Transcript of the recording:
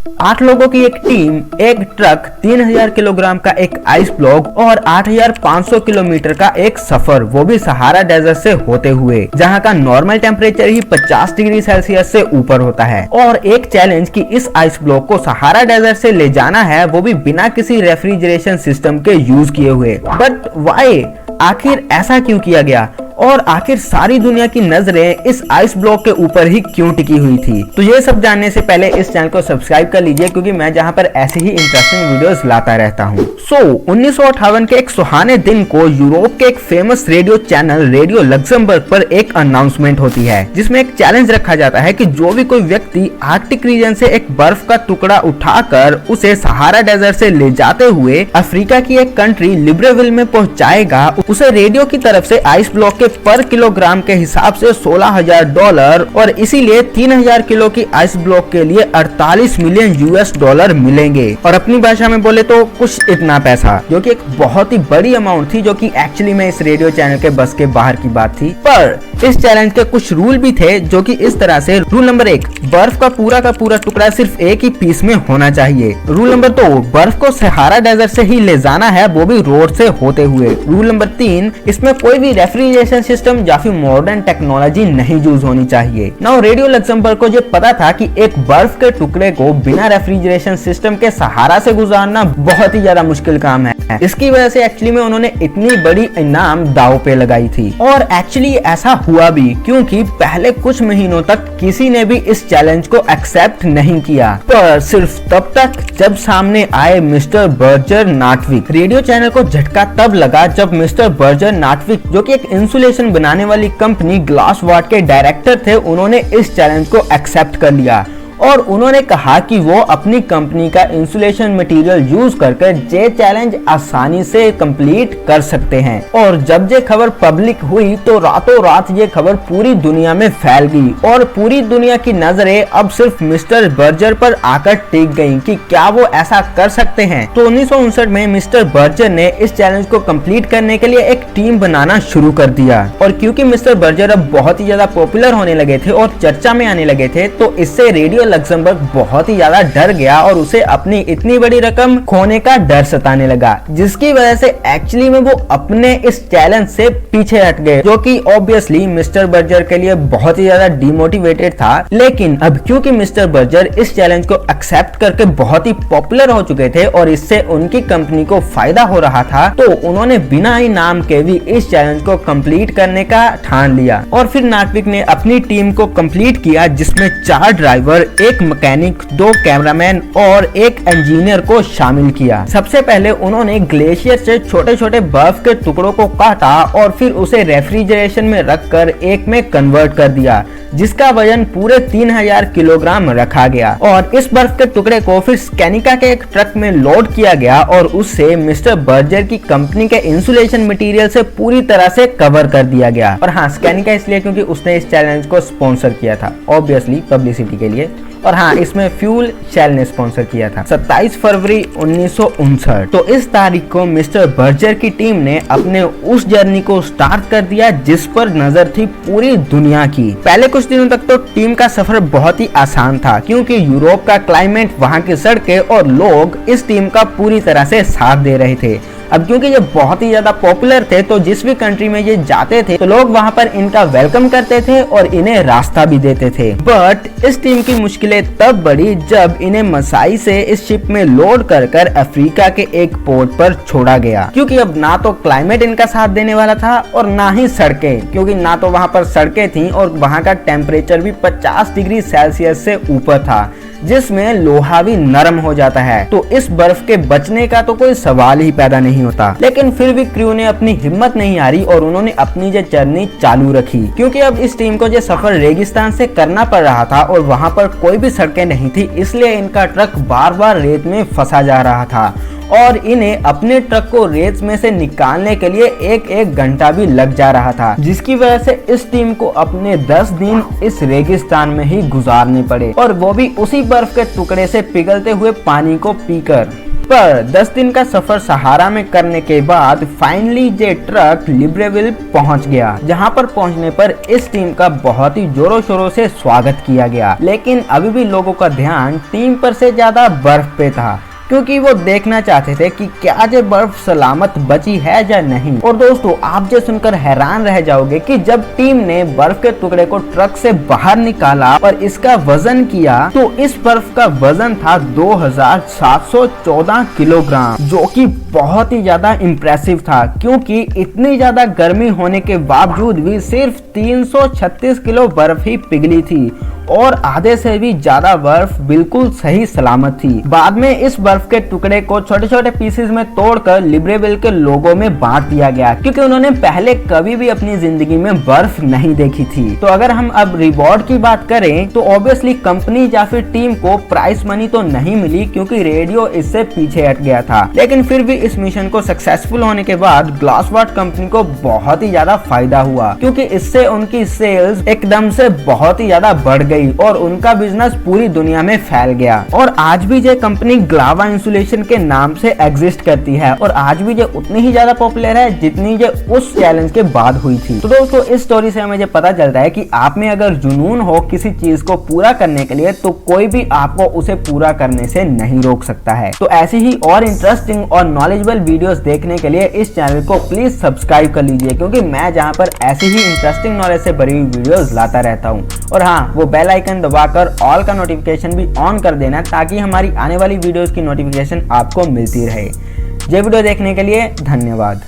8 लोगों की एक टीम, एक ट्रक, 3000 किलोग्राम का एक आइस ब्लॉक और 8500 किलोमीटर का एक सफर, वो भी सहारा डेजर्ट से होते हुए, जहां का नॉर्मल टेम्परेचर ही 50 डिग्री सेल्सियस से ऊपर होता है। और एक चैलेंज कि इस आइस ब्लॉक को सहारा डेजर्ट से ले जाना है, वो भी बिना किसी रेफ्रिजरेशन सिस्टम के यूज किए हुए। बट वाई, आखिर ऐसा क्यों किया गया और आखिर सारी दुनिया की नजरें इस आइस ब्लॉक के ऊपर ही क्यों टिकी हुई थी? तो ये सब जानने से पहले इस चैनल को सब्सक्राइब कर लीजिए, क्योंकि मैं जहां पर ऐसे ही इंटरेस्टिंग वीडियोस लाता रहता हूं। 1958 के एक सुहाने दिन को यूरोप के एक famous radio channel radio Luxembourg पर एक अनाउंसमेंट होती है, जिसमें एक चैलेंज रखा जाता है कि जो भी कोई व्यक्ति आर्कटिक रीजन से एक बर्फ का टुकड़ा उठाकर उसे सहारा डेजर्ट से ले जाते हुए अफ्रीका की एक कंट्री लिब्रेविल में पहुंचाएगा, उसे रेडियो की तरफ से आइस ब्लॉक पर किलोग्राम के हिसाब से $16,000 और इसीलिए 3000 किलो की आइस ब्लॉक के लिए 48 मिलियन US$ मिलेंगे। और अपनी भाषा में बोले तो कुछ इतना पैसा, जो कि एक बहुत ही बड़ी अमाउंट थी, जो कि एक्चुअली में इस रेडियो चैनल के बस के बाहर की बात थी। पर इस चैलेंज के कुछ रूल भी थे, जो कि इस तरह से: रूल नंबर 1, बर्फ का पूरा टुकड़ा सिर्फ एक ही पीस में होना चाहिए। रूल नंबर 2, बर्फ को सहारा डेजर्ट से ही ले जाना है, वो भी रोड से होते हुए। रूल नंबर 3, इसमें कोई भी रेफ्रिजरेशन सिस्टम या फिर मॉडर्न टेक्नोलॉजी नहीं यूज होनी चाहिए। नाउ रेडियो लक्समबर्ग को ये पता था कि एक बर्फ के टुकड़े को बिना रेफ्रिजरेशन सिस्टम के सहारा से गुजारना बहुत ही ज्यादा मुश्किल काम है। इसकी वजह से एक्चुअली में उन्होंने इतनी बड़ी इनाम दांव पे लगाई थी। और एक्चुअली ऐसा हुआ भी, क्योंकि पहले कुछ महीनों तक किसी ने भी इस चैलेंज को एक्सेप्ट नहीं किया, पर सिर्फ तब तक जब सामने आए मिस्टर बर्जर नाटविक। रेडियो चैनल को झटका तब लगा जब मिस्टर बर्जर नाटविक, जो कि एक इंसुलेशन बनाने वाली कंपनी ग्लास वाट के डायरेक्टर थे, उन्होंने इस चैलेंज को एक्सेप्ट कर लिया और उन्होंने कहा कि वो अपनी कंपनी का इंसुलेशन मटेरियल यूज करके ये चैलेंज आसानी से कंप्लीट कर सकते हैं। और जब ये खबर पब्लिक हुई तो रातों रात ये खबर पूरी दुनिया में फैल गई और पूरी दुनिया की नजरें अब सिर्फ मिस्टर बर्जर पर आकर टिक गईं कि क्या वो ऐसा कर सकते हैं। तो 1959 में मिस्टर बर्जर ने इस चैलेंज को कंप्लीट करने के लिए एक टीम बनाना शुरू कर दिया। और क्योंकि मिस्टर बर्जर अब बहुत ही ज्यादा पॉपुलर होने लगे थे और चर्चा में आने लगे थे, तो इससे रेडियो लक्समबर्ग बहुत ही ज्यादा डर गया और उसे अपनी इतनी बड़ी रकम खोने का डर सताने लगा, जिसकी वजह से एक्चुअली में वो अपने इस चैलेंज से पीछे हट गए, जो कि ऑब्वियसली मिस्टर बर्जर के लिए बहुत ही ज्यादा डिमोटिवेटेड था। लेकिन अब क्योंकि मिस्टर बर्जर इस चैलेंज को एक्सेप्ट करके बहुत ही पॉपुलर हो चुके थे और इससे उनकी कंपनी को फायदा हो रहा था, तो उन्होंने बिना ही नाम के भी इस चैलेंज को कंप्लीट करने का ठान लिया। और फिर नाटविक ने अपनी टीम को कंप्लीट किया, जिसमें 4 ड्राइवर, एक मैकेनिक, 2 कैमरामैन और एक इंजीनियर को शामिल किया। सबसे पहले उन्होंने ग्लेशियर से छोटे छोटे बर्फ के टुकड़ों को काटा और फिर उसे रेफ्रिजरेशन में रखकर एक में कन्वर्ट कर दिया, जिसका वजन पूरे 3000 किलोग्राम रखा गया। और इस बर्फ के टुकड़े को फिर स्कैनिका के एक ट्रक में लोड किया गया और उससे मिस्टर बर्जर की कंपनी के इंसुलेशन मटेरियल से पूरी तरह से कवर कर दिया गया। और हाँ, स्कैनिका इसलिए क्योंकि उसने इस चैलेंज को स्पॉन्सर किया था, ऑब्वियसली पब्लिसिटी के लिए। और हाँ, इसमें फ्यूल शेल ने स्पॉन्सर किया था। 27 फरवरी 1959, तो इस तारीख को मिस्टर बर्जर की टीम ने अपने उस जर्नी को स्टार्ट कर दिया जिस पर नजर थी पूरी दुनिया की। पहले कुछ दिनों तक तो टीम का सफर बहुत ही आसान था, क्योंकि यूरोप का क्लाइमेट, वहाँ की सड़कें और लोग इस टीम का पूरी तरह से साथ दे रहे थे। अब क्योंकि ये बहुत ही ज्यादा पॉपुलर थे, तो जिस भी कंट्री में ये जाते थे तो लोग वहाँ पर इनका वेलकम करते थे और इन्हें रास्ता भी देते थे। बट इस टीम की मुश्किलें तब बढ़ी जब इन्हें मसाई से इस शिप में लोड कर अफ्रीका के एक पोर्ट पर छोड़ा गया, क्योंकि अब ना तो क्लाइमेट इनका साथ देने वाला था और ना ही सड़कें, क्योंकि ना तो वहाँ पर सड़कें थी और वहाँ का टेम्परेचर भी 50 डिग्री सेल्सियस से ऊपर था, जिसमें लोहा भी नरम हो जाता है। तो इस बर्फ के बचने का तो कोई सवाल ही पैदा नहीं होता। लेकिन फिर भी क्रू ने अपनी हिम्मत नहीं हारी और उन्होंने अपनी ये जर्नी चालू रखी, क्योंकि अब इस टीम को ये सफर रेगिस्तान से करना पड़ रहा था और वहाँ पर कोई भी सड़कें नहीं थी, इसलिए इनका ट्रक बार बार रेत में फंसा जा रहा था और इन्हें अपने ट्रक को रेत में से निकालने के लिए एक घंटा भी लग जा रहा था, जिसकी वजह से इस टीम को अपने 10 दिन इस रेगिस्तान में ही गुजारने पड़े, और वो भी उसी बर्फ के टुकड़े से पिघलते हुए पानी को पीकर। पर 10 दिन का सफर सहारा में करने के बाद फाइनली ये ट्रक लिब्रेविल पहुंच गया, जहां पर पहुंचने पर इस टीम का बहुत ही जोरों शोरों से स्वागत किया गया। लेकिन अभी भी लोगों का ध्यान टीम पर से ज्यादा बर्फ पे था, क्योंकि वो देखना चाहते थे कि क्या ये बर्फ सलामत बची है या नहीं। और दोस्तों, आप ये सुनकर हैरान रह जाओगे कि जब टीम ने बर्फ के टुकड़े को ट्रक से बाहर निकाला और इसका वजन किया तो इस बर्फ का वजन था 2714 किलोग्राम, जो कि बहुत ही ज्यादा इम्प्रेसिव था, क्योंकि इतनी ज्यादा गर्मी होने के बावजूद भी सिर्फ 336 किलो बर्फ ही पिघली थी और आधे से भी ज्यादा बर्फ बिल्कुल सही सलामत थी। बाद में इस बर्फ के टुकड़े को छोटे छोटे पीसेस में तोड़कर लिब्रेविल के लोगों में बांट दिया गया, क्योंकि उन्होंने पहले कभी भी अपनी जिंदगी में बर्फ नहीं देखी थी। तो अगर हम अब रिवॉर्ड की बात करें तो ऑब्वियसली कंपनी या फिर टीम को प्राइस मनी तो नहीं मिली, क्योंकि रेडियो इससे पीछे हट गया था। लेकिन फिर भी इस मिशन को सक्सेसफुल होने के बाद ग्लासवर्थ कंपनी को बहुत ही ज्यादा फायदा हुआ, क्योंकि इससे उनकी सेल्स एकदम से बहुत ही ज्यादा बढ़ गई और उनका बिजनेस पूरी दुनिया में फैल गया। और आज भी ये कंपनी ग्लावा इंसुलेशन के नाम से एग्जिस्ट करती है और आज भी ये उतनी ही ज्यादा पॉपुलर है जितनी ये उस चैलेंज के बाद हुई थी। तो दोस्तों, इस स्टोरी से हमें ये पता चलता है कि आप में अगर जुनून हो किसी चीज को पूरा करने के लिए तो कोई भी आपको उसे पूरा करने से नहीं रोक सकता है। तो ऐसी ही और इंटरेस्टिंग और नॉलेजेबल वीडियोस देखने के लिए इस चैनल को प्लीज सब्सक्राइब कर लीजिए, क्योंकि मैं जहाँ पर ऐसी ही इंटरेस्टिंग नॉलेज से भरी हुई वीडियोस लाता रहता हूँ। और हाँ, वो बेल आइकन दबाकर ऑल का नोटिफिकेशन भी ऑन कर देना, ताकि हमारी आने वाली वीडियोस की नोटिफिकेशन आपको मिलती रहे। ये वीडियो देखने के लिए धन्यवाद।